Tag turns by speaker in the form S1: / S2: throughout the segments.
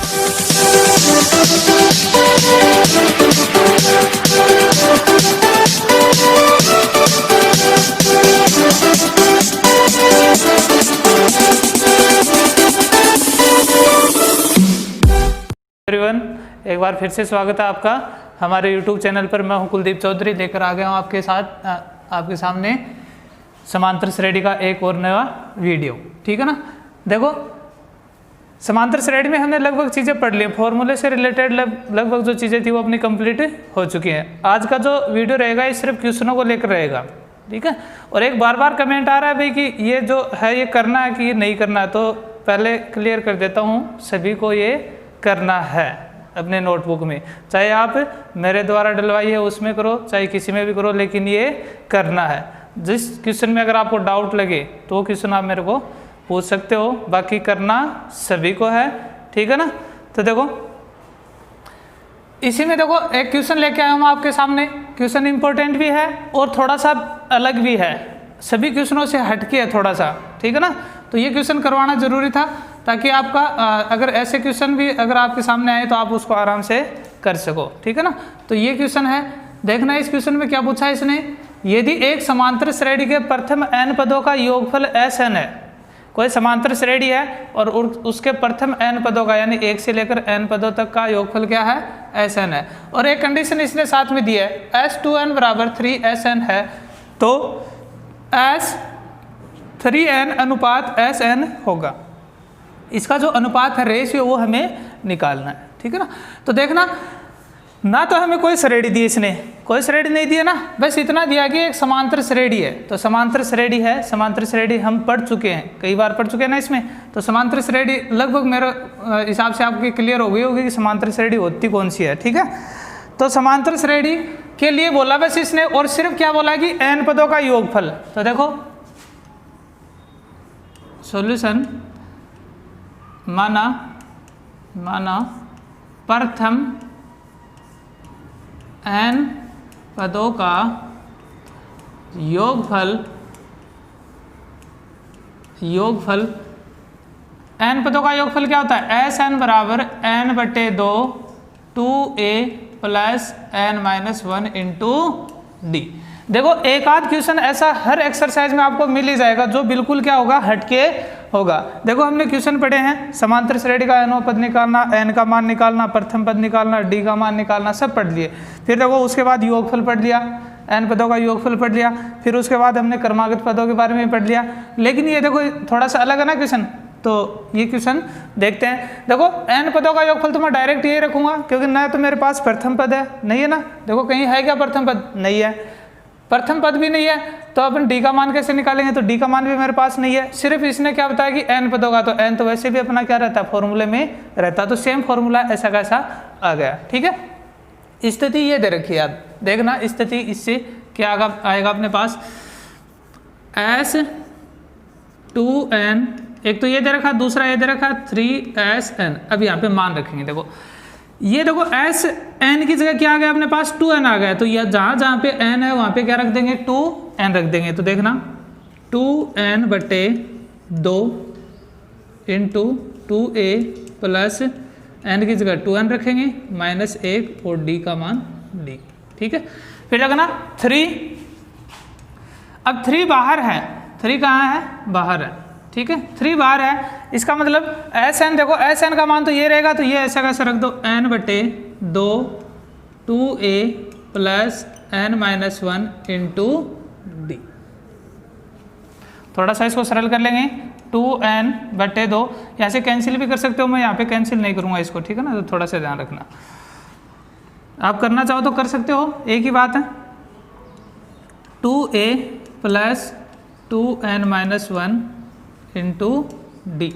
S1: Everyone, एक बार फिर से स्वागत है आपका हमारे YouTube चैनल पर। मैं हूं कुलदीप चौधरी, लेकर आ गया हूं आपके साथ आपके सामने समांतर श्रेणी का एक और नया वीडियो। ठीक है ना। देखो, समांतर श्रेणी में हमने लगभग चीज़ें पढ़ ली, फॉर्मूले से रिलेटेड लगभग जो चीज़ें थी वो अपनी कंप्लीट हो चुकी हैं। आज का जो वीडियो रहेगा ये सिर्फ क्वेश्चनों को लेकर रहेगा। ठीक है। और एक बार बार कमेंट आ रहा है भाई कि ये जो है ये करना है कि ये नहीं करना है, तो पहले क्लियर कर देता हूँ, सभी को ये करना है अपने नोटबुक में। चाहे आप मेरे द्वारा डलवाइए उसमें करो, चाहे किसी में भी करो, लेकिन ये करना है। जिस क्वेश्चन में अगर आपको डाउट लगे तो वो क्वेश्चन आप मेरे को पूछ सकते हो, बाकी करना सभी को है। ठीक है ना। तो देखो, इसी में देखो एक क्वेश्चन लेके आया हूँ आपके सामने। क्वेश्चन इंपॉर्टेंट भी है और थोड़ा सा अलग भी है, सभी क्वेश्चनों से हटके है थोड़ा सा। ठीक है ना। तो ये क्वेश्चन करवाना जरूरी था ताकि आपका अगर ऐसे क्वेश्चन भी अगर आपके सामने आए तो आप उसको आराम से कर सको। ठीक है ना। तो ये क्वेश्चन है, देखना इस क्वेश्चन में क्या पूछा है इसने। यदि एक समांतर श्रेणी के प्रथम n पदों का योगफल Sn है, कोई समांतर श्रेणी है और उसके प्रथम n पदों का यानी 1 से लेकर n पदों तक का योगफल क्या है, Sn है। और एक कंडीशन इसने साथ में दी है, S2n बराबर 3Sn है, तो S3n अनुपात Sn होगा। इसका जो अनुपात है, रेशियो, वो हमें निकालना है। ठीक है ना। तो देखना, ना तो हमें कोई श्रेणी दी, इसने कोई श्रेणी नहीं दी है ना, बस इतना दिया कि एक समांतर श्रेणी है। तो समांतर श्रेणी है, समांतर श्रेणी हम पढ़ चुके हैं, कई बार पढ़ चुके हैं ना इसमें। तो समांतर श्रेणी लगभग मेरे हिसाब से आपकी क्लियर हो गई होगी कि समांतर श्रेणी होती कौन सी है। ठीक है। तो समांतर श्रेणी के लिए बोला बस इसने, और सिर्फ क्या बोला कि n पदों का योगफल। तो देखो सॉल्यूशन, माना प्रथम n पदों का योगफल n पदों का योगफल क्या होता है, Sn बराबर n/2 2a plus n-1 into d। देखो, एक आध क्वेश्चन ऐसा हर एक्सरसाइज में आपको मिल ही जाएगा जो बिल्कुल क्या होगा, हटके होगा। देखो, हमने क्वेश्चन पढ़े हैं, समांतर श्रेणी का n पद निकालना, n का मान निकालना, प्रथम पद निकालना, d का मान निकालना, सब पढ़ लिए। फिर देखो उसके बाद योगफल पढ़ लिया, n पदों का योगफल पढ़ लिया। फिर उसके बाद हमने क्रमागत पदों के बारे में पढ़ लिया। लेकिन ये देखो थोड़ा सा अलग है ना क्वेश्चन, तो ये क्वेश्चन देखते हैं। देखो, n पदों का योगफल तो मैं डायरेक्ट ये रखूंगा, क्योंकि ना तो मेरे पास प्रथम पद है, नहीं है ना। देखो कहीं है क्या प्रथम पद, नहीं है, प्रथम पद भी नहीं है, तो अपन d का मान कैसे निकालेंगे। तो d का मान भी मेरे पास नहीं है। सिर्फ इसने क्या बताया कि n पदों का, तो n तो वैसे भी अपना क्या रहता है, फॉर्मूले में रहता, तो सेम फॉर्मूला ऐसा कैसा आ गया। ठीक है। स्थिति ये दे रखी है याद, देखना स्थिति इससे क्या आएगा अपने पास, S2n, एक तो ये दे रखा, दूसरा ये दे रखा 3Sn। अब यहाँ पे मान रखेंगे। देखो ये देखो Sn की जगह क्या आ गया अपने पास, 2n आ गया। तो यह जहाँ पे n है वहाँ पे क्या रख देंगे, 2n रख देंगे। तो देखना 2n/2 into 2a plus n की जगह 2n रखेंगे, -1 और d का मान d। ठीक है। फिर लगना 3, अब 3 बाहर है, 3 कहाँ है, बाहर है। ठीक है, 3 बाहर है, इसका मतलब Sn, देखो Sn का मान तो ये रहेगा, तो ये ऐसा कैसे रख दो, n/2 2a plus n-1 into d। थोड़ा सा इसको सरल कर लेंगे, 2n/2, यहाँ से कैंसिल भी कर सकते हो, मैं यहाँ पे कैंसिल नहीं करूँगा इसको। ठीक है ना। तो थोड़ा सा ध्यान रखना, आप करना चाहो तो कर सकते हो, एक ही बात है। 2a plus 2n-1 into D,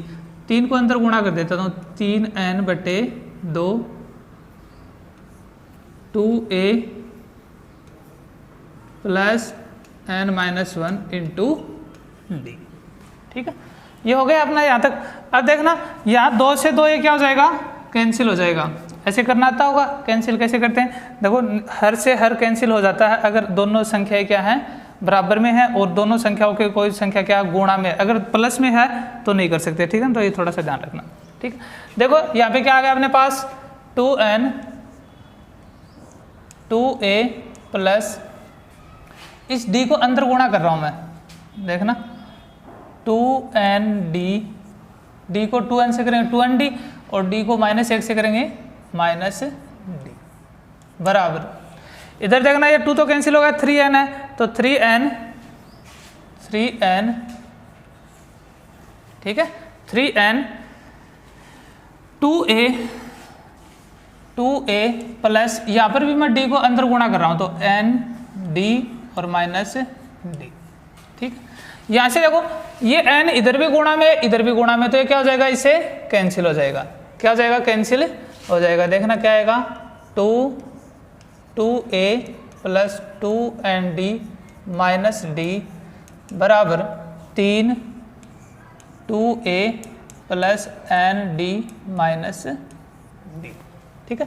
S1: 3 को अंदर गुणा कर देता हूँ, 3n/2 2a plus n-1 into D. ठीक है, ये हो गया अपना यहाँ तक। अब देखना, यहाँ 2 से 2 ये क्या हो जाएगा, कैंसिल हो जाएगा। ऐसे करना आता होगा, कैंसिल कैसे करते हैं। देखो, हर से हर कैंसिल हो जाता है अगर दोनों संख्याएं क्या हैं, बराबर में है, और दोनों संख्याओं के कोई संख्या क्या गुणा में, अगर प्लस में है तो नहीं कर सकते। ठीक है ना। तो ये थोड़ा सा ध्यान रखना। ठीक। देखो यहाँ पे क्या आ गया अपने पास 2n 2a प्लस इस d को अंदर गुणा कर रहा हूँ मैं, देखना 2n d को 2n से करेंगे 2nd और d को -1 से करेंगे -d बराबर। इधर देखना ये 2 तो कैंसिल हो गया, 3n है तो 3n ठीक है 3n 2a प्लस यहाँ पर भी मैं d को अंदर गुणा कर रहा हूँ तो n d और -d, ठीक। यहाँ से देखो ये n इधर भी गुणा में इधर भी गुणा में, तो ये क्या हो जाएगा, इसे कैंसिल हो जाएगा। क्या हो जाएगा, कैंसिल हो जाएगा। देखना क्या आएगा 2a प्लस 2nd -d बराबर 3 2a प्लस nd -d, ठीक है।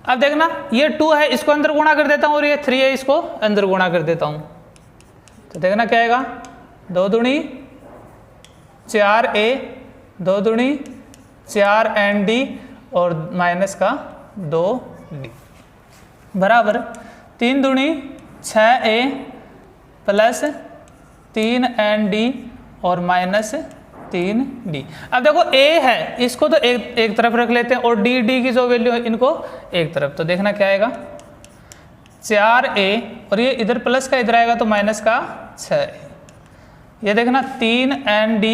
S1: अब देखना ये 2 है, इसको अंदर गुणा कर देता हूँ और ये 3 है, इसको अंदर गुणा कर देता हूँ। तो देखना क्या आएगा 2 दूनी 4a 2 दूनी 4nd और माइनस का 2d बराबर 3 दूनी 6a प्लस 3nd और -3d। अब देखो a है, इसको तो एक तरफ रख लेते हैं और d की जो वैल्यू है इनको एक तरफ। तो देखना क्या आएगा 4a और ये इधर प्लस का इधर आएगा तो माइनस का 6a। ये देखना 3nd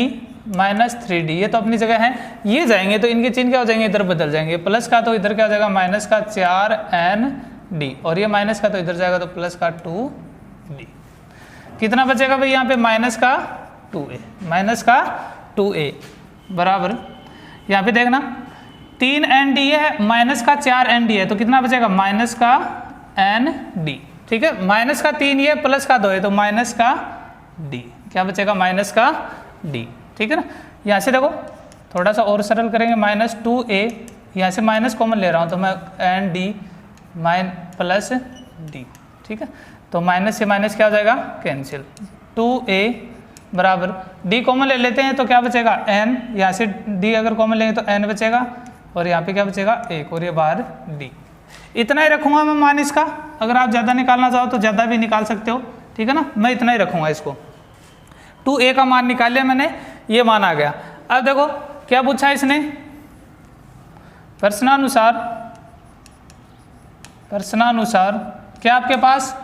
S1: -3d, ये तो अपनी जगह है, ये जाएंगे तो इनके चिन्ह क्या हो जाएंगे, इधर बदल जाएंगे। प्लस का तो इधर क्या हो जाएगा माइनस का 4nd और ये माइनस का तो इधर जाएगा तो प्लस का 2d। कितना बचेगा भाई यहाँ पे माइनस का 2a बराबर यहाँ पे देखना 3nd है माइनस का 4nd है तो कितना बचेगा माइनस का nd, ठीक है। माइनस का 3 ये प्लस का 2 है तो माइनस का d, क्या बचेगा माइनस का d, ठीक है ना। यहाँ से देखो थोड़ा सा और सरल करेंगे -2a, यहाँ से माइनस कॉमन ले रहा हूँ तो मैं nd प्लस d, ठीक है। तो माइनस से माइनस क्या हो जाएगा कैंसिल, 2a बराबर d कॉमन ले लेते हैं तो क्या बचेगा n, यहाँ से d अगर कॉमन लेंगे तो n बचेगा और यहाँ पे क्या बचेगा 1 और ये बाहर d। इतना ही रखूंगा मैं मान इसका, अगर आप ज़्यादा निकालना चाहो तो ज़्यादा भी निकाल सकते हो, ठीक है ना। मैं इतना ही रखूंगा इसको। 2a का मान निकाल लिया मैंने, ये मान आ गया। अब देखो क्या पूछा है इसने, प्रश्नानुसार क्या आपके पास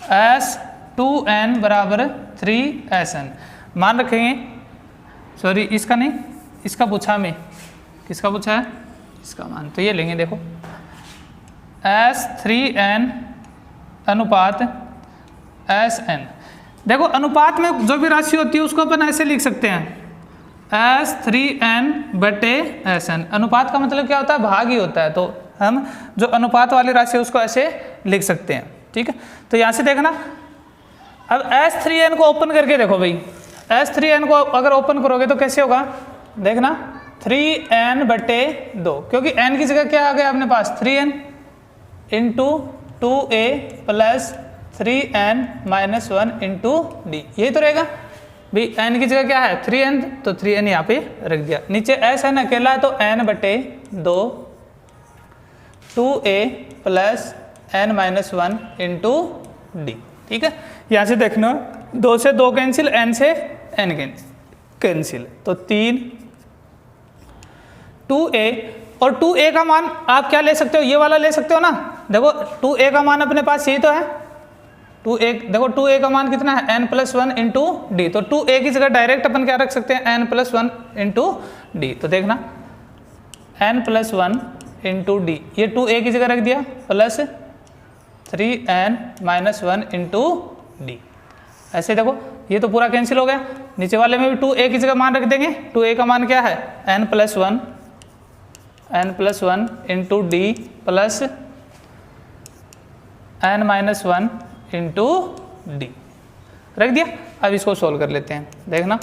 S1: s2n बराबर 3sn मान रखेंगे, सॉरी इसका नहीं, इसका पूछा मैं, किसका पूछा है, इसका मान। तो ये लेंगे देखो s3n अनुपात sn। देखो अनुपात में जो भी राशि होती है उसको अपन ऐसे लिख सकते हैं s3n बटे sn। अनुपात का मतलब क्या होता है, भाग ही होता है, तो हम जो अनुपात वाली राशि है उसको ऐसे लिख सकते हैं, ठीक है। तो यहाँ से देखना अब s3n को ओपन करके देखो भाई, s3n को अगर ओपन करोगे तो कैसे होगा, देखना 3n बटे 2, क्योंकि n की जगह क्या आ गया अपने पास 3n into 2a plus 3n -1 into d, यही तो रहेगा भाई। n की जगह क्या है 3n, तो 3n यहाँ पे रख दिया। नीचे sn अकेला है तो n बटे 2 2a plus n -1 into d, ठीक है। यहाँ से देखना 2 से 2 कैंसिल, n से n कैंसिल, तो 3 2a और 2a का मान आप क्या ले सकते हो, ये वाला ले सकते हो ना। देखो 2a का मान अपने पास यही तो है, 2a देखो 2a का मान कितना है n+1 इंटू डी, तो 2a की जगह डायरेक्ट अपन क्या रख सकते हैं n+1 इंटू डी। तो देखना n+1 इंटू डी, ये 2a की जगह रख दिया प्लस 3n -1 इंटू डी। ऐसे देखो ये तो पूरा कैंसिल हो गया, नीचे वाले में भी 2a की जगह मान रख देंगे। 2a का मान क्या है n+1 into D plus n -1 into D रख दिया। अब इसको सोल्व कर लेते हैं। देखना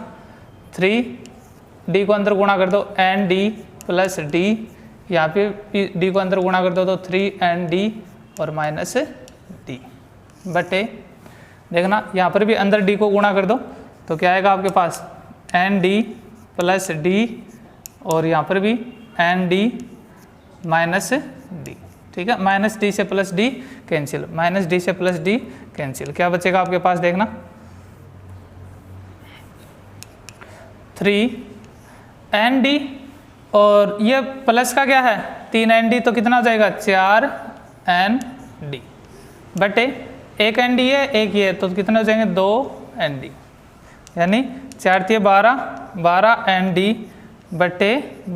S1: 3d को अंदर गुणा कर दो nd प्लस डी, यहाँ पे d को अंदर गुणा कर दो तो 3nd और माइनस d बटे, देखना यहाँ पर भी अंदर d को गुणा कर दो तो क्या आएगा आपके पास nd प्लस d और यहाँ पर भी एन डी माइनस डी, ठीक है। माइनस डी से plus D cancel, minus D से प्लस डी कैंसिल, क्या बचेगा आपके पास देखना 3 एन डी, और ये प्लस का क्या है 3 एन डी, तो कितना हो जाएगा 4 एन डी बटे एक एन डी है एक ये, तो कितने हो जाएंगे 2 एन डी, यानी 4 × 12 एन डी बटे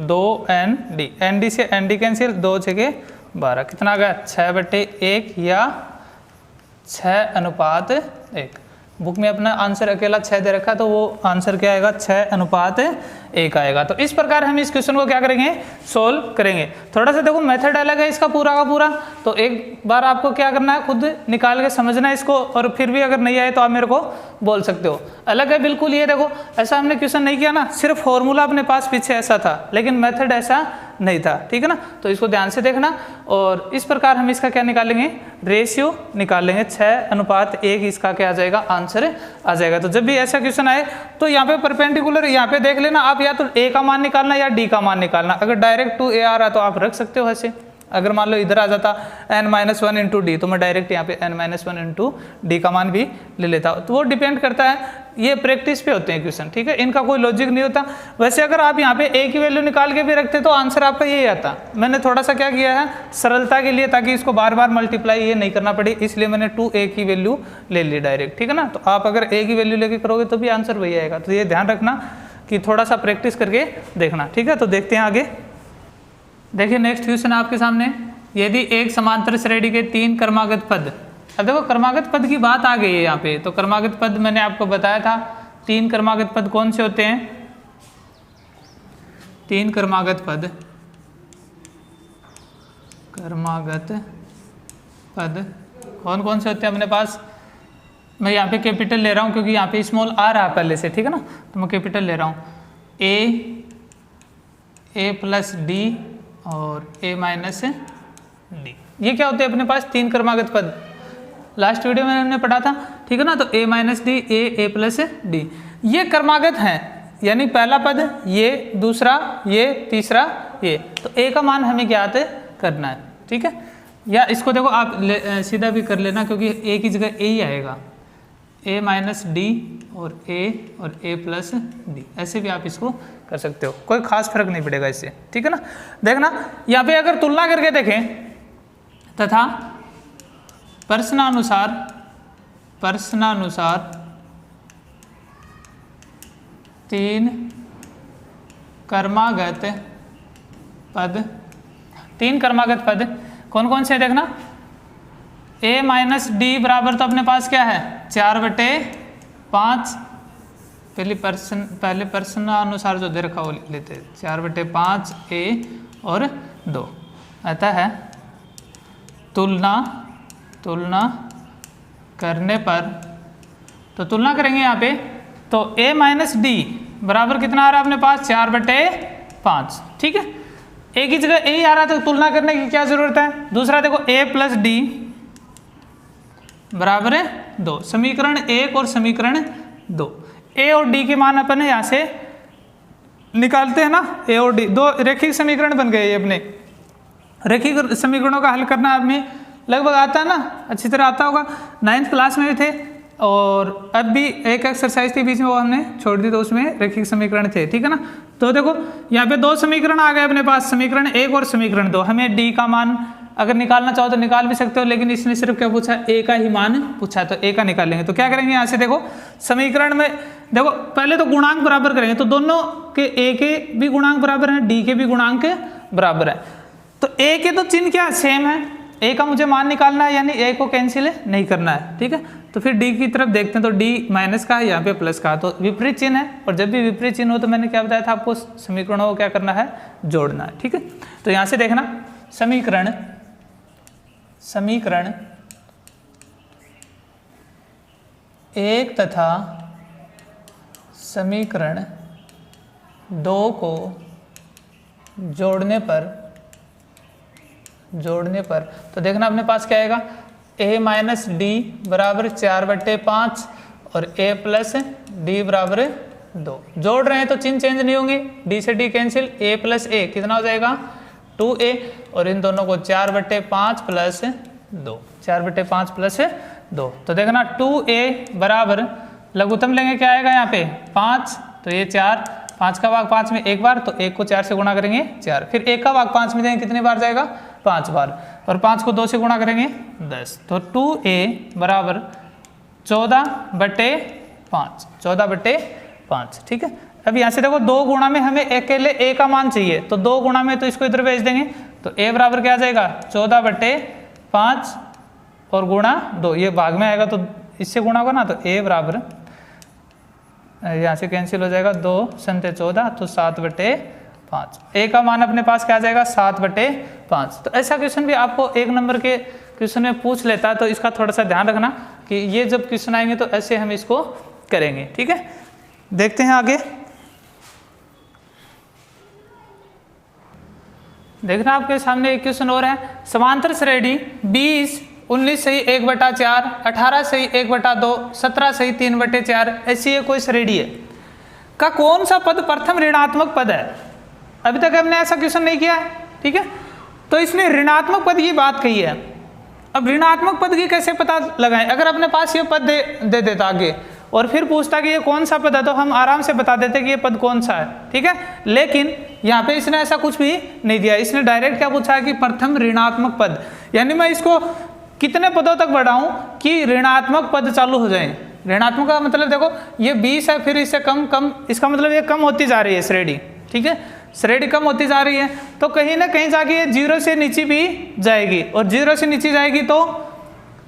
S1: 2 एन डी, एन डी से एन डी कैंसिल, 2 जगह 12, कितना आ गया 6/1 या 6:1। बुक में अपना आंसर अकेला 6 दे रखा है, तो वो आंसर क्या आएगा 6:1 आएगा। तो इस प्रकार हम इस क्वेश्चन को क्या करेंगे सोल्व करेंगे। थोड़ा सा देखो मेथड अलग है इसका पूरा का पूरा, तो एक बार आपको क्या करना है खुद निकाल के समझना है इसको, और फिर भी अगर नहीं आए तो आप मेरे को बोल सकते हो। अलग है बिल्कुल, ये देखो ऐसा हमने क्वेश्चन नहीं किया ना, सिर्फ फॉर्मूला अपने पास पीछे ऐसा था, लेकिन मेथड ऐसा नहीं था, ठीक है ना। तो इसको ध्यान से देखना, और इस प्रकार हम इसका क्या निकालेंगे रेशियो निकालेंगे 6:1, इसका क्या आ जाएगा आंसर आ जाएगा। तो जब भी ऐसा क्वेश्चन आए तो यहाँ पे परपेंडिकुलर यहाँ पे देख लेना आप, या तो a का मान निकालना या d का मान निकालना। अगर डायरेक्ट 2a आ रहा तो आप रख सकते हो ऐसे, अगर मान लो इधर आ जाता n-1 इंटू डी, तो मैं डायरेक्ट यहाँ पे n-1 इंटू डी का मान भी ले लेता हूँ। तो वो डिपेंड करता है, ये प्रैक्टिस पे होते हैं क्वेश्चन, ठीक है, इनका कोई लॉजिक नहीं होता। वैसे अगर आप यहाँ पे a की वैल्यू निकाल के भी रखते तो आंसर आपका यही आता। मैंने थोड़ा सा क्या किया है सरलता के लिए, ताकि इसको बार बार मल्टीप्लाई ये नहीं करना पड़े, इसलिए मैंने 2a की वैल्यू ले ली डायरेक्ट, ठीक है ना। तो आप अगर a की वैल्यू लेके करोगे तो भी आंसर वही आएगा। तो ये ध्यान रखना कि थोड़ा सा प्रैक्टिस करके देखना, ठीक है। तो देखते हैं आगे, देखिए नेक्स्ट क्वेश्चन आपके सामने, यदि एक समांतर श्रेणी के 3 क्रमागत पद, अब देखो क्रमागत पद की बात आ गई है यहाँ पे। तो क्रमागत पद मैंने आपको बताया था 3 क्रमागत पद कौन से होते हैं, 3 क्रमागत पद, क्रमागत पद कौन कौन से होते हैं अपने पास। मैं यहाँ पे कैपिटल ले रहा हूँ क्योंकि यहाँ पे स्मॉल आ रहा है पहले से, ठीक है ना, तो मैं कैपिटल ले रहा हूँ, a प्लस डी और a माइनस डी। ये क्या होते हैं अपने पास 3 क्रमागत पद, लास्ट वीडियो में हमने पढ़ा था, ठीक है ना। तो a minus D, a plus D, ये क्रमागत हैं, यानी पहला पद ये, दूसरा ये, तीसरा ये। तो a का मान हमें ज्ञात करना है, ठीक है। या इसको देखो आप सीधा भी कर लेना, क्योंकि a की जगह a ही आएगा, a माइनस डी और a प्लस डी, ऐसे भी आप इसको कर सकते हो, कोई खास फर्क नहीं पड़ेगा इससे, ठीक है ना। देखना यहाँ पे अगर तुलना करके देखें, तथा प्रश्नानुसार 3 क्रमागत पद, 3 क्रमागत पद कौन कौन से देखना, a माइनस डी बराबर तो अपने पास क्या है 4/5, पहले प्रश्नानुसार जो दे रखा वो लेते हैं 4/5 a और 2, आता है तुलना करने पर, तो तुलना करेंगे यहाँ पे, तो a माइनस डी बराबर कितना आ रहा है अपने पास 4/5, ठीक है। a की जगह a ही आ रहा है, तो तुलना करने की क्या जरूरत है। दूसरा देखो a प्लस डी बराबर है 2, समीकरण 1 और समीकरण 2, a और d के मान अपन यहाँ से निकालते हैं ना, a और d, 2 रैखिक समीकरण बन गए। अपने रैखिक समीकरणों का हल करना हमें लगभग आता है ना, अच्छी तरह आता होगा, 9th क्लास में भी थे, और अब भी एक एक्सरसाइज थी बीच में, वो हमने छोड़ दी, तो उसमें रैखिक समीकरण थे, ठीक है ना। तो देखो यहाँ पे 2 समीकरण आ गए अपने पास, समीकरण 1 और समीकरण 2। हमें d का मान अगर निकालना चाहो तो निकाल भी सकते हो, लेकिन इसने सिर्फ क्या पूछा a का ही मान पूछा, तो a का निकालेंगे। तो क्या करेंगे यहाँ से, देखो समीकरण में देखो पहले तो गुणांक बराबर करेंगे, तो दोनों के a के भी गुणांक बराबर है, d के भी गुणांक बराबर है। तो a के तो चिन्ह क्या सेम है, a का मुझे मान निकालना है, यानी a को कैंसिल नहीं करना है, ठीक है। तो फिर d की तरफ देखते हैं, तो d माइनस का है, यहाँ पे प्लस का, तो विपरीत चिन्ह है, और जब भी विपरीत चिन्ह हो तो मैंने क्या बताया था आपको, समीकरणों को क्या करना है जोड़ना है, ठीक है। तो यहाँ से देखना समीकरण 1 तथा समीकरण 2 को जोड़ने पर तो देखना अपने पास क्या आएगा, a माइनस डी बराबर 4/5 और a प्लस डी बराबर 2। जोड़ रहे हैं तो चिन्ह चेंज नहीं होंगे, डी से डी कैंसिल, a प्लस ए कितना हो जाएगा 2a, और इन दोनों को 4/5 प्लस 2, 4/5 प्लस 2। तो देखना 2a बराबर लघुत्तम लेंगे क्या आएगा यहाँ पे 5, तो ये 4, 5 का भाग 5 में एक बार, तो 1 को 4 से गुणा करेंगे 4, फिर 1 का भाग 5 में देंगे कितनी बार जाएगा 5 बार, और 5 को 2 से गुणा करेंगे 10। तो 2a बराबर 14/5, 14/5। ठीक है, अब यहाँ से देखो 2 गुणा में हमें अकेले a का मान चाहिए, तो 2 गुणा में तो इसको इधर भेज देंगे, तो a बराबर क्या आ जाएगा 14/5 और गुणा 2, ये भाग में आएगा तो इससे गुणा होगा ना, तो a बराबर यहाँ से कैंसिल हो जाएगा, 2 संते 14, तो 7/5। a का मान अपने पास क्या आ जाएगा 7/5। तो ऐसा क्वेश्चन भी आपको 1 नंबर के क्वेश्चन में पूछ लेता है, तो इसका थोड़ा सा ध्यान रखना कि ये जब क्वेश्चन आएंगे तो ऐसे हम इसको करेंगे। ठीक है, देखते हैं आगे। देखना आपके सामने एक क्वेश्चन और है, समांतर श्रेणी 20, 19 सही 1/4, 18 सही 1/2, 17 सही 3/4 ऐसी ये कोई श्रेणी है का कौन सा पद प्रथम ऋणात्मक पद है। अभी तक हमने ऐसा क्वेश्चन नहीं किया है। ठीक है, तो इसने ऋणात्मक पद की बात कही है। अब ऋणात्मक पद की कैसे पता लगाएं, अगर अपने पास ये पद दे देता आगे और फिर पूछता कि ये कौन सा पद है, तो हम आराम से बता देते कि ये पद कौन सा है। ठीक है, लेकिन यहाँ पे इसने ऐसा कुछ भी नहीं दिया, इसने डायरेक्ट क्या पूछा है कि प्रथम ऋणात्मक पद, यानी मैं इसको कितने पदों तक बढ़ाऊं कि ऋणात्मक पद चालू हो जाएं। ऋणात्मक का मतलब देखो ये 20 है, फिर इससे कम कम, इसका मतलब ये कम होती जा रही है श्रेणी। ठीक है, श्रेणी कम होती जा रही है, तो कहीं ना कहीं जाके ये 0 से नीचे भी जाएगी, और 0 से नीचे जाएगी तो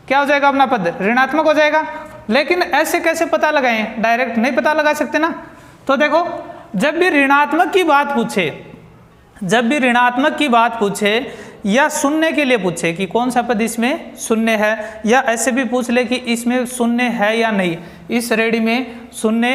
S1: क्या हो जाएगा अपना पद ऋणात्मक हो जाएगा। लेकिन ऐसे कैसे पता लगाएं, डायरेक्ट नहीं पता लगा सकते ना। तो देखो जब भी ऋणात्मक की बात पूछे, जब भी ऋणात्मक की बात पूछे या शून्य के लिए पूछे कि कौन सा पद इसमें शून्य है, या ऐसे भी पूछ ले कि इसमें शून्य है या नहीं, इस श्रेणी में शून्य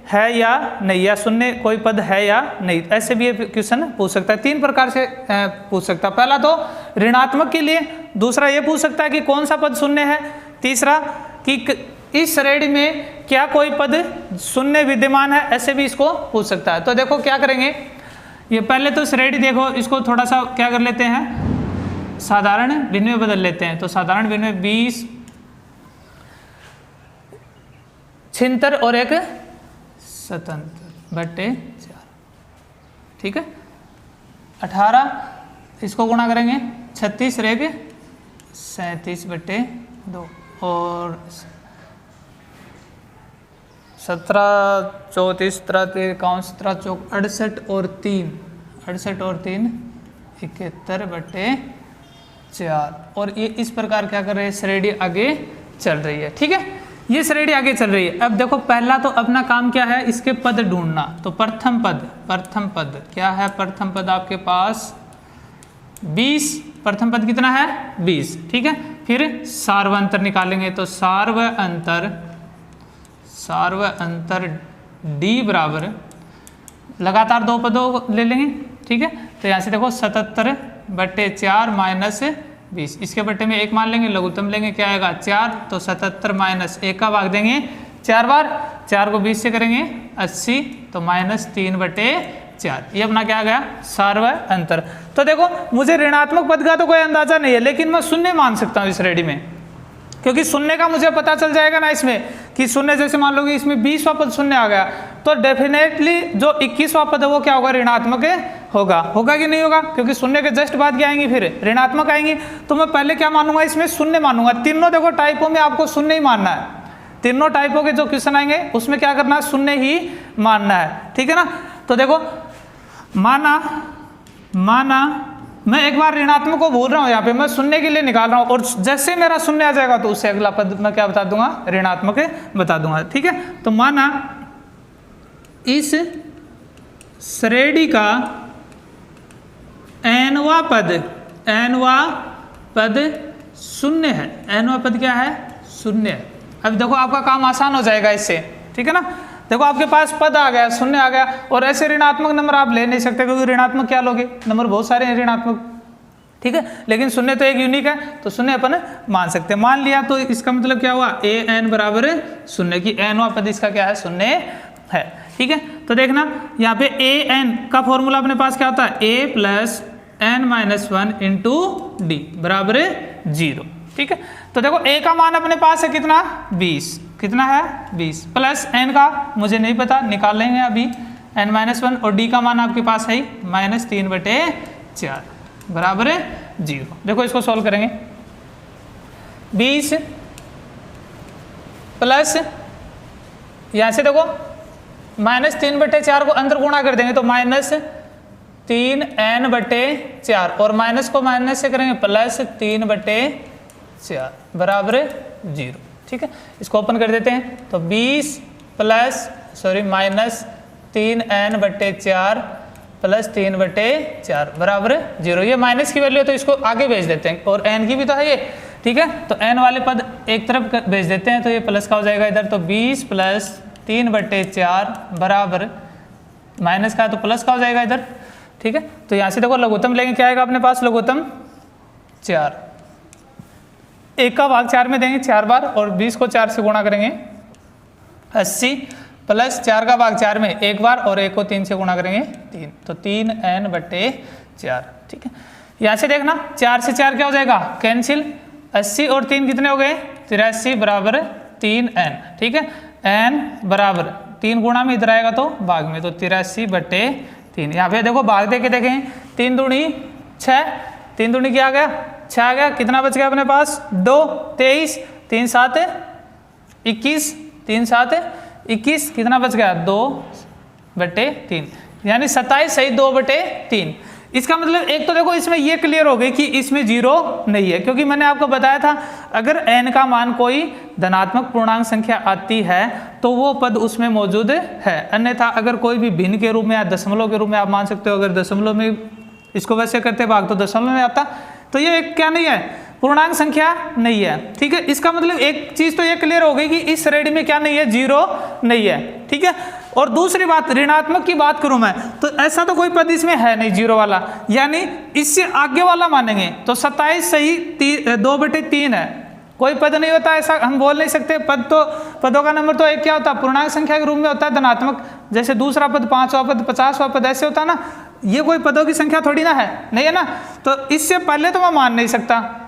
S1: है या नहीं, या शून्य कोई पद है या नहीं, ऐसे भी ये क्वेश्चन पूछ सकता है। 3 प्रकार से पूछ सकता है। पहला तो ऋणात्मक के लिए, दूसरा ये पूछ सकता है कि कौन सा पद शून्य है, तीसरा कि इस श्रेणी में क्या कोई पद शून्य विद्यमान है, ऐसे भी इसको पूछ सकता है। तो देखो क्या करेंगे, ये पहले तो श्रेणी देखो इसको थोड़ा सा क्या कर लेते हैं, साधारण भिन्न में बदल लेते हैं। तो साधारण भिन्न में 20, 76 और एक स्वतंत्र बट्टे 4। ठीक है, 18 इसको गुणा करेंगे 36 रेग 37/2, और 17, 34, 33, 51, 68 और 3, 68 और 3 71/4, और ये इस प्रकार क्या कर रहे हैं, श्रेणी आगे चल रही है। ठीक है, ये श्रेणी आगे चल रही है। अब देखो पहला तो अपना काम क्या है, इसके पद ढूंढना। तो प्रथम पद, प्रथम पद क्या है, प्रथम पद आपके पास 20, प्रथम पद कितना है 20। ठीक है, फिर सार्व अंतर निकालेंगे, तो सार्व अंतर d बराबर लगातार 2 पदों ले लेंगे। ठीक है, तो यहाँ से देखो 77/4 माइनस 20, इसके बट्टे में 1 मान लेंगे, लघुत्तम लेंगे क्या आएगा 4, तो 77 माइनस 1 का भाग देंगे 4 बार, 4 को 20 से करेंगे 80, तो -3/4। ये अपना क्या आ गया सार्व अंतर। तो देखो मुझे ऋणात्मक पद का तो कोई अंदाजा नहीं है, लेकिन मैं शून्य मान सकता हूँ इस श्रेणी में, क्योंकि शून्य का मुझे पता चल जाएगा ना इसमें कि शून्य, जैसे मान लो कि इसमें 20वां पद शून्य आ गया, तो डेफिनेटली जो 21वां पद है वो क्या होगा ऋणात्मक होगा। होगा कि नहीं होगा, क्योंकि शून्य के जस्ट बाद क्या आएंगी फिर ऋणात्मक आएंगी। तो मैं पहले क्या मानूंगा, इसमें शून्य मानूंगा। तीनों देखो टाइपों में आपको शून्य ही मानना है, तीनों टाइपों के जो क्वेश्चन आएंगे उसमें क्या करना है, शून्य ही मानना है। ठीक है ना, तो देखो माना मैं एक बार ऋणात्मक को भूल रहा हूँ, यहाँ पे मैं शून्य के लिए निकाल रहा हूँ, और जैसे मेरा शून्य आ जाएगा तो उससे अगला पद मैं क्या बता दूंगा, ऋणात्मक बता दूंगा। ठीक है, तो माना इस श्रेणी का nवां पद शून्य है। nवां पद क्या है, शून्य है। अब देखो आपका काम आसान हो जाएगा इससे। ठीक है ना, देखो आपके पास पद आ गया, शून्य आ गया, और ऐसे ऋणात्मक नंबर आप ले नहीं सकते, क्योंकि ऋणात्मक क्या लोगे, नंबर बहुत सारे हैं ऋणात्मक। ठीक है, लेकिन शून्य तो एक यूनिक है, तो शून्य अपन मान सकते हैं। मान लिया तो इसका मतलब क्या हुआ, an बराबर शून्य की nवां पद इसका क्या है, शून्य है। ठीक है। तो देखना यहाँ पे ए एन का फॉर्मूला अपने पास क्या होता है, A plus N minus one into D बराबर 0, ठीक है। तो देखो ए का मान अपने पास है कितना 20, कितना है 20, प्लस एन का मुझे नहीं पता, निकाल लेंगे अभी एन माइनस वन, और डी का मान आपके पास है -3/4 बराबर 0। देखो इसको सॉल्व करेंगे, 20 प्लस यहाँ से देखो -3/4 को अंदर गुणा कर देंगे तो -3n/4 और माइनस को माइनस से करेंगे +3/4 बराबर 0, ठीक है। इसको ओपन कर देते हैं तो 20 -3n/4 प्लस 3/4 बराबर 0। ये माइनस की वैल्यू है तो इसको आगे भेज देते हैं, और n की भी तो है ये, ठीक है। तो n वाले पद एक तरफ भेज देते हैं तो ये प्लस का हो जाएगा इधर, तो 20 + 3/4 बराबर माइनस का तो प्लस का हो जाएगा इधर, ठीक है। तो यहाँ से देखो लघुत्तम लेंगे, क्या आएगा अपने पास लघुत्तम 4, 1 का भाग 4 में देंगे 4 बार, और 20 को 4 से गुणा करेंगे 80 प्लस 4 का भाग 4 में 1 बार, और 1 को 3 से गुणा करेंगे 3, तो 3n/4, ठीक है। यहाँ से देखना 4 से 4 क्या हो जाएगा कैंसिल, 80 और 3 कितने हो गए 83 बराबर 3n, ठीक है। n बराबर 3 गुणा में इधर आएगा तो भाग में, तो 83/3। यहाँ पे देखो भाग दे के देखें, 3 दूनी 6, 3 दूनी क्या आ गया 6 आ गया, कितना बच गया अपने पास 2, 23, 3 7 21, 3 7 21, कितना बच गया 2/3, यानी 27 सही 2/3। इसका मतलब एक तो देखो इसमें ये क्लियर हो गई कि इसमें 0 नहीं है, क्योंकि मैंने आपको बताया था अगर n का मान कोई धनात्मक पूर्णांक संख्या आती है तो वो पद उसमें मौजूद है, अन्यथा अगर कोई भी भिन्न के रूप में या दशमलव के रूप में आप मान सकते हो, अगर दशमलव में इसको वैसे करते भाग तो दशमलव में आता, तो ये क्या नहीं है पूर्णांक संख्या नहीं है, ठीक है। इसका मतलब एक चीज तो ये क्लियर हो गई कि इस श्रेणी में क्या नहीं है 0 नहीं है, ठीक है। और दूसरी बात ऋणात्मक की बात करूं मैं तो ऐसा तो कोई पद इसमें है नहीं 0 वाला, यानी इससे आगे वाला मानेंगे तो 27 सही 2/3 है, कोई पद नहीं होता ऐसा हम बोल नहीं सकते। पदों का नंबर तो एक क्या होता है पूर्णांक संख्या के रूप में होता है धनात्मक, जैसे दूसरा पद 5वां पद 50वां पद ऐसे होता है ना, ये कोई पदों की संख्या थोड़ी ना है, नहीं है ना। तो इससे पहले तो मैं मान नहीं सकता,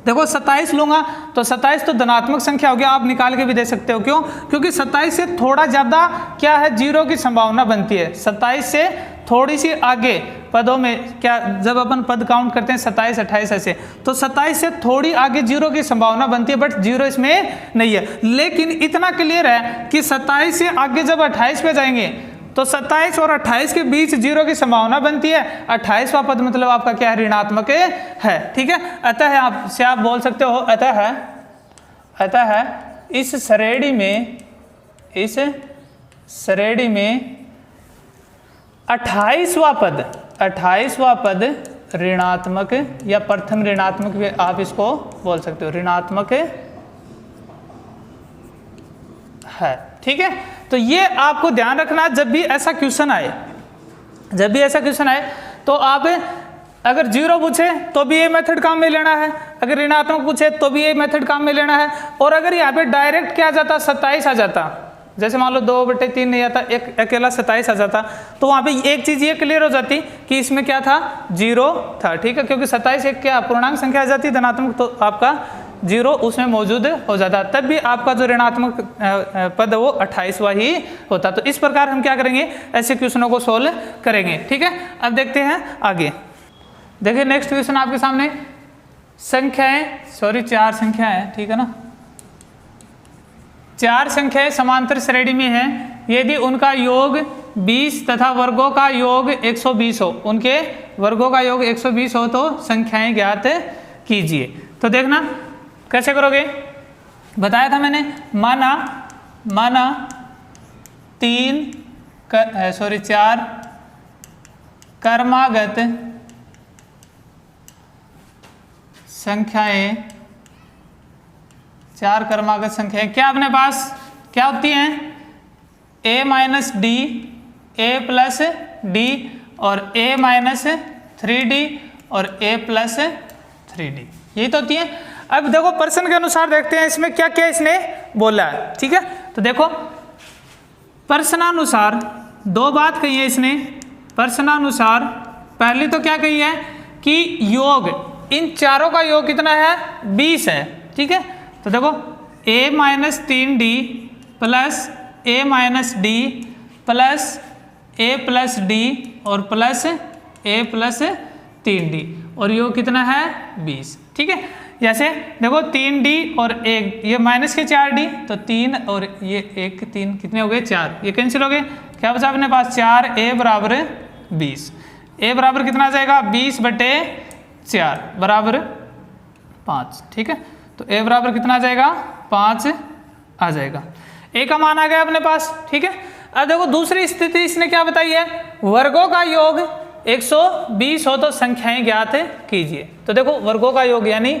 S1: देखो 27 लूंगा तो 27 तो धनात्मक संख्या हो गया, आप निकाल के भी दे सकते हो, क्यों, क्योंकि 27 से थोड़ा ज्यादा क्या है 0 की संभावना बनती है, 27 से थोड़ी सी आगे पदों में क्या जब अपन पद काउंट करते हैं 27 28 ऐसे, तो 27 से थोड़ी आगे 0 की संभावना बनती है, बट 0 इसमें नहीं है। लेकिन इतना क्लियर है कि 27 से आगे जब 28 पे जाएंगे तो 27 और 28 के बीच 0 की संभावना बनती है, 28वां पद मतलब आपका क्या है ऋणात्मक है, ठीक है। अतः आप बोल सकते हो अतः इस श्रेणी में 28वां पद ऋणात्मक या प्रथम ऋणात्मक भी आप इसको बोल सकते हो, ऋणात्मक है, ठीक है। तो ये आपको ध्यान रखना, जब भी ऐसा क्वेश्चन आए तो आप अगर 0 पूछे तो भी ये मेथड काम में लेना है, अगर ऋणात्मक पूछे तो भी ये मेथड काम में लेना है, और अगर यहाँ पे डायरेक्ट क्या आ जाता 27 आ जाता, जैसे मान लो 2/3 नहीं आता, एक अकेला 27 आ जाता, तो वहाँ पे एक चीज ये क्लियर हो जाती कि इसमें क्या था 0 था, ठीक है। क्योंकि 27 एक क्या पूर्णांक संख्या आ जाती धनात्मक, तो आपका 0 उसमें मौजूद हो जाता, तब भी आपका जो ऋणात्मक पद है वो 28वां ही होता। तो इस प्रकार हम क्या करेंगे ऐसे क्वेश्चनों को सोल्व करेंगे, ठीक है। अब देखते हैं आगे, देखिए नेक्स्ट क्वेश्चन आपके सामने 4 संख्याएं, ठीक है ना, 4 संख्याएं समांतर श्रेणी में हैं, यदि उनका योग 20 तथा वर्गों का योग 120 हो, उनके वर्गों का योग 120 हो तो संख्याएं ज्ञात कीजिए। तो देखना कैसे करोगे, बताया था मैंने, माना 4 क्रमागत संख्याएं, 4 क्रमागत संख्याएं क्या अपने पास क्या होती हैं a - d, a + d और a - 3d और a + 3d, यही तो होती है। अब देखो प्रश्न के अनुसार देखते हैं इसमें क्या क्या इसने बोला है, ठीक है। तो देखो प्रश्नानुसार दो बात कही है इसने। प्रश्नानुसार पहली तो क्या कही है कि योग इन चारों का योग कितना है 20 है। ठीक है, तो देखो a-3d plus a-d plus a+d और प्लस a+3d और योग कितना है 20। ठीक है, जैसे देखो 3d और 1 ये माइनस के 4d तो 3 और ये 1 3 कितने हो गए 4, ये कैंसिल हो गए। क्या बचा अपने पास 4a बराबर 20। a बराबर कितना आ जाएगा 20/4 बराबर 5। ठीक है, तो a बराबर कितना आ जाएगा 5 आ जाएगा। a का मान आ गया अपने पास। ठीक है, अब देखो दूसरी स्थिति इसने क्या बताई है, वर्गों का योग 120 हो तो संख्याएं ज्ञात कीजिए। तो देखो वर्गों का योग यानी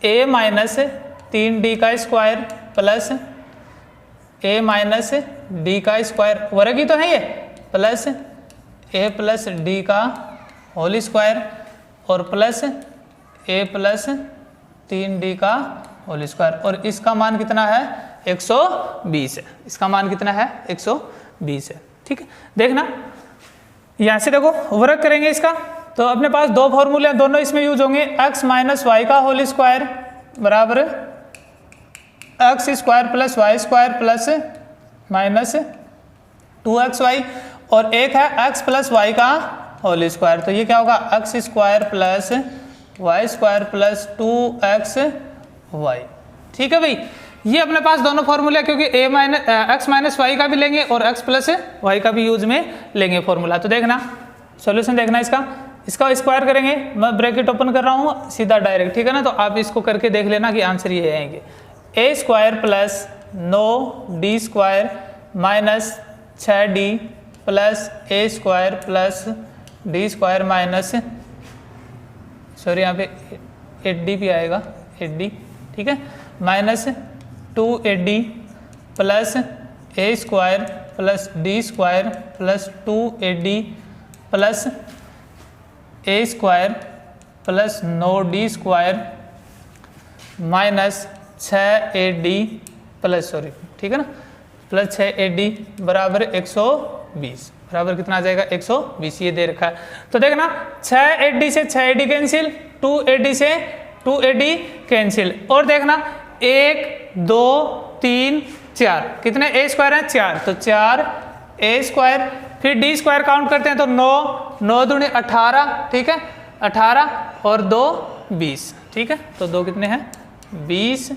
S1: a-3d का स्क्वायर प्लस a-d का स्क्वायर वर्ग ही तो है ये, प्लस a+d का होल स्क्वायर और प्लस a+3d का होल स्क्वायर और इसका मान कितना है 120 है। इसका मान कितना है 120 है। ठीक है, देखना यहाँ से देखो वर्ग करेंगे इसका तो अपने पास दो फॉर्मूले दोनों इसमें यूज होंगे। x माइनस वाई का होल स्क्वायर बराबर x square plus y square plus minus 2xy और एक है x प्लस वाई का होल स्क्वायर। तो ये क्या होगा x square plus y square plus 2xy। ठीक है भाई, ये अपने पास दोनों फॉर्मूला क्योंकि x माइनस वाई का भी लेंगे और x प्लस वाई का भी यूज में लेंगे फॉर्मूला। तो देखना सॉल्यूशन देखना इसका स्क्वायर करेंगे, मैं ब्रैकेट ओपन कर रहा हूँ सीधा डायरेक्ट। ठीक है ना, तो आप इसको करके देख लेना कि आंसर ये आएंगे a square plus 9d square minus 6d plus a square plus d square minus sorry यहाँ पे 8d भी आएगा 8d। ठीक है, minus 2ad plus a square plus d square plus 2ad plus a square plus 9d square minus 6ad plus sorry ठीक है ना plus 6ad बराबर 120 बराबर कितना आ जाएगा 120 ये दे रखा है। तो देखना 6ad से 6ad कैंसिल, 2ad से 2ad कैंसिल और देखना 1 2 3 4 कितने a स्क्वायर है 4 तो 4 a स्क्वायर फिर d स्क्वायर काउंट करते हैं तो 9 दूनी 18। ठीक है 18 और 2 20। ठीक है तो 2 कितने हैं 20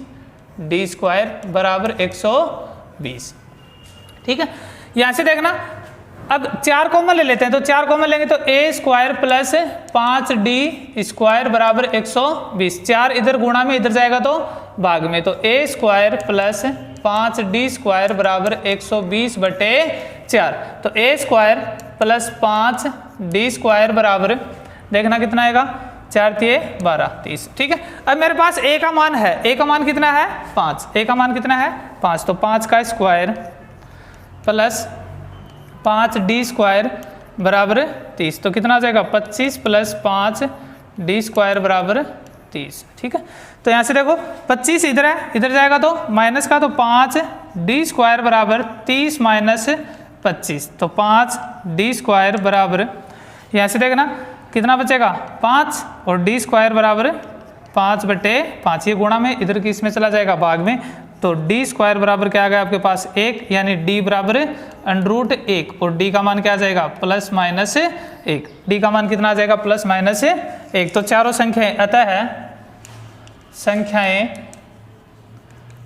S1: d स्क्वायर बराबर 120। ठीक है यहाँ से देखना अब 4 कॉमन ले लेते हैं तो 4 कॉमन लेंगे तो a square plus 5d square बराबर 120। 4 इधर गुणा में इधर जाएगा तो भाग में तो a square plus 5d square बराबर 120/4 तो a square plus 5d square बराबर देखना कितना आएगा 4 3 12 30। ठीक है अब मेरे पास a का मान है, a का मान कितना है 5, a का मान कितना है 5 तो 5 का स्क्वायर प्लस 5d स्क्वायर बराबर 30 तो कितना आ जाएगा 25 प्लस 5d स्क्वायर बराबर 30। ठीक है तो यहाँ से देखो 25 इधर है इधर जाएगा तो माइनस का तो 5d स्क्वायर बराबर 30 माइनस 25 तो 5d स्क्वायर बराबर यहाँ से देखना कितना बचेगा 5 और d स्क्वायर बराबर 5/5 ये गुणा में इधर की इसमें चला जाएगा भाग में तो d स्क्वायर बराबर क्या आ गया आपके पास 1 यानी d बराबर √1 और d का मान क्या आ जाएगा प्लस माइनस 1। d का मान कितना आ जाएगा प्लस माइनस 1। तो चारों संख्याएं अतः है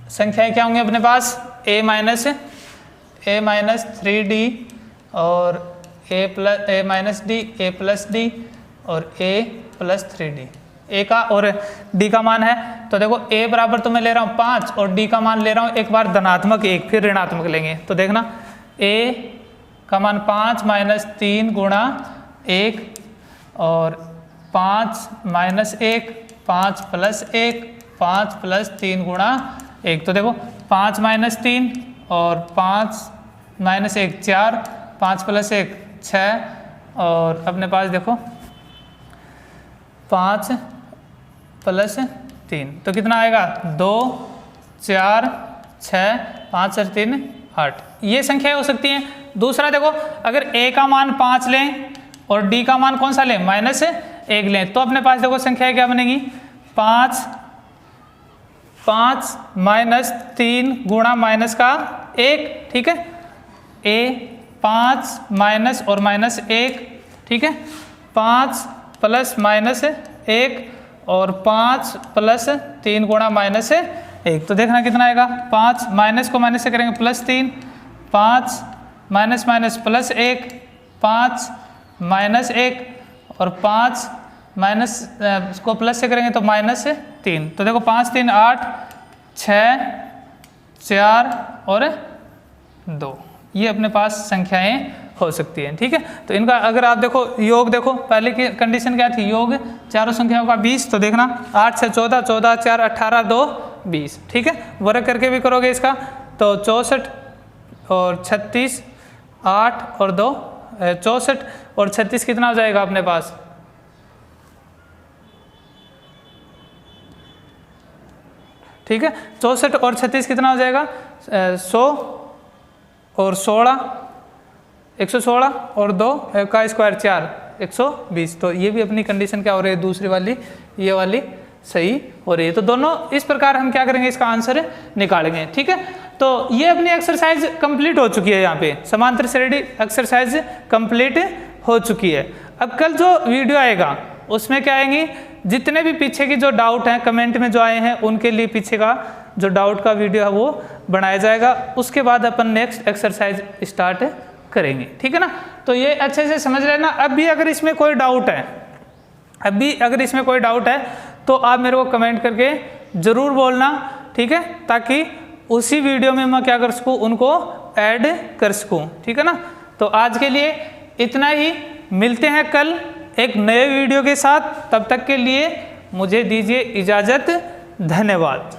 S1: संख्याएं क्या होंगे अपने पास a माइनस 3d और a minus d a plus d और a प्लस 3d a का और d का मान है तो देखो a बराबर तो मैं ले रहा हूँ 5 और d का मान ले रहा हूँ एक बार धनात्मक 1 फिर ऋणात्मक लेंगे तो देखना a का मान 5 माइनस 3 गुणा 1 और 5 माइनस 1 5 प्लस 1 5 प्लस 3 गुणा 1 तो देखो 5 माइनस 3 और 5 माइनस 1 4 5 प्लस 1 6 और अपने पास देखो 5 प्लस 3 तो कितना आएगा 2 4 6 5 और 3 8। ये संख्या हो सकती हैं। दूसरा देखो, अगर a का मान 5 लें और d का मान कौन सा लें, -1 लें, तो अपने पास देखो संख्या क्या बनेगी, 5 -3 गुणा माइनस का 1, ठीक है, a 5 माइनस और -1, ठीक है, 5 प्लस -1 और 5 प्लस 3 गुणा -1, तो देखना कितना आएगा, 5 माइनस को माइनस से करेंगे +3, 5 माइनस माइनस +1, 5 -1 और 5 माइनस को प्लस से करेंगे तो -3, तो देखो 5 3 8 6 4 और 2, ये अपने पास संख्याएं हो सकती हैं, ठीक है। तो इनका अगर आप देखो योग, देखो पहले की कंडीशन क्या थी, योग चारों संख्याओं का 20, तो देखना 8 से 14, 14 4 18 2 20, ठीक है। वर्ग करके भी करोगे इसका तो 64 और 36 8 और 2 64 और 36 कितना हो जाएगा अपने पास, ठीक है, 64 और 36 कितना हो जाएगा, 100 और 16 116 और 2 का स्क्वायर 4 120, तो ये भी अपनी कंडीशन क्या हो रही है, दूसरी वाली ये वाली सही हो रही है। तो दोनों इस प्रकार हम क्या करेंगे, इसका आंसर निकालेंगे, ठीक है। तो ये अपनी एक्सरसाइज कंप्लीट हो चुकी है, यहाँ पे समांतर श्रेणी एक्सरसाइज कंप्लीट हो चुकी है। अब कल जो वीडियो आएगा उसमें क्या आएंगी, जितने भी पीछे की जो डाउट हैं कमेंट में जो आए हैं उनके लिए पीछे का जो डाउट का वीडियो है वो बनाया जाएगा, उसके बाद अपन नेक्स्ट एक्सरसाइज स्टार्ट करेंगे, ठीक है ना। तो ये अच्छे से समझ लेना। अब भी अगर इसमें कोई डाउट है, तो आप मेरे को कमेंट करके ज़रूर बोलना, ठीक है, ताकि उसी वीडियो में मैं क्या कर सकूँ, उनको ऐड कर सकूँ, ठीक है ना। तो आज के लिए इतना ही, मिलते हैं कल एक नए वीडियो के साथ, तब तक के लिए मुझे दीजिए इजाज़त, धन्यवाद।